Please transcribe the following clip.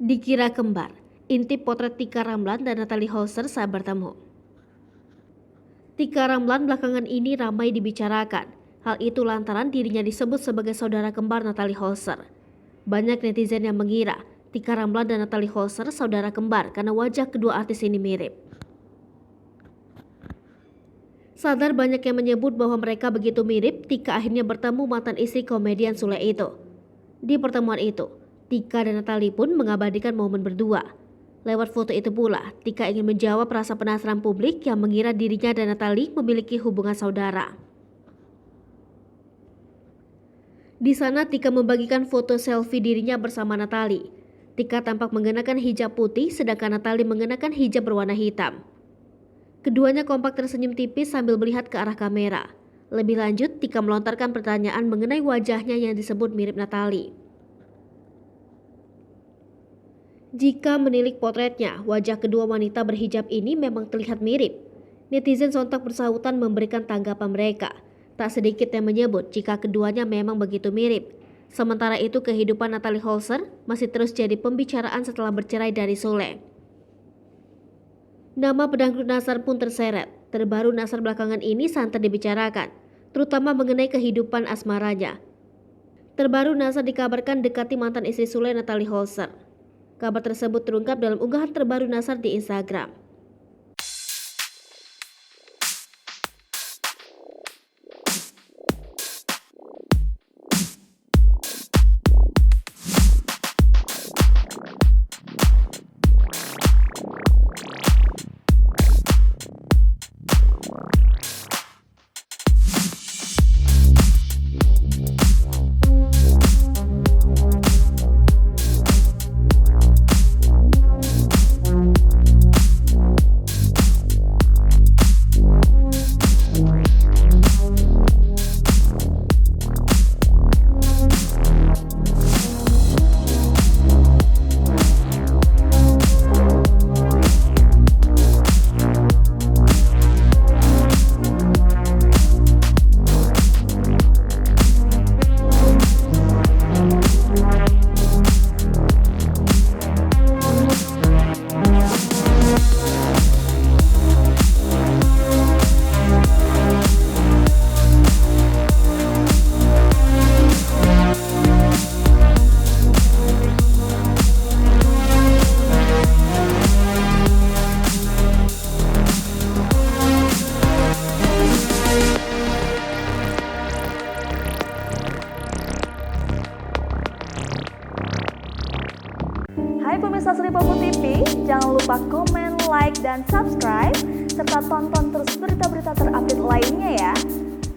Dikira kembar, intip potret Tika Ramlan dan Natalie Holzer saat bertemu. Tika Ramlan belakangan ini ramai dibicarakan. Hal itu lantaran dirinya disebut sebagai saudara kembar Natalie Holzer. Banyak netizen yang mengira Tika Ramlan dan Natalie Holzer saudara kembar karena wajah kedua artis ini mirip. Sadar banyak yang menyebut bahwa mereka begitu mirip, Tika akhirnya bertemu mantan istri komedian Sule itu. Di pertemuan itu, Tika dan Natalie pun mengabadikan momen berdua. Lewat foto itu pula, Tika ingin menjawab rasa penasaran publik yang mengira dirinya dan Natalie memiliki hubungan saudara. Di sana Tika membagikan foto selfie dirinya bersama Natalie. Tika tampak mengenakan hijab putih sedangkan Natalie mengenakan hijab berwarna hitam. Keduanya kompak tersenyum tipis sambil melihat ke arah kamera. Lebih lanjut, Tika melontarkan pertanyaan mengenai wajahnya yang disebut mirip Natalie. Jika menilik potretnya, wajah kedua wanita berhijab ini memang terlihat mirip. Netizen sontak bersahutan memberikan tanggapan mereka. Tak sedikit yang menyebut jika keduanya memang begitu mirip. Sementara itu kehidupan Natalie Holzer masih terus jadi pembicaraan setelah bercerai dari Sule. Nama pedangdut Nassar pun terseret. Terbaru Nassar belakangan ini santer dibicarakan, terutama mengenai kehidupan asmaranya. Terbaru Nassar dikabarkan dekati mantan istri Sule Natalie Holzer. Kabar tersebut terungkap dalam unggahan terbaru Nassar di Instagram. Hai pemirsa Sri Popo TV, jangan lupa komen, like, dan subscribe, serta tonton terus berita-berita terupdate lainnya ya.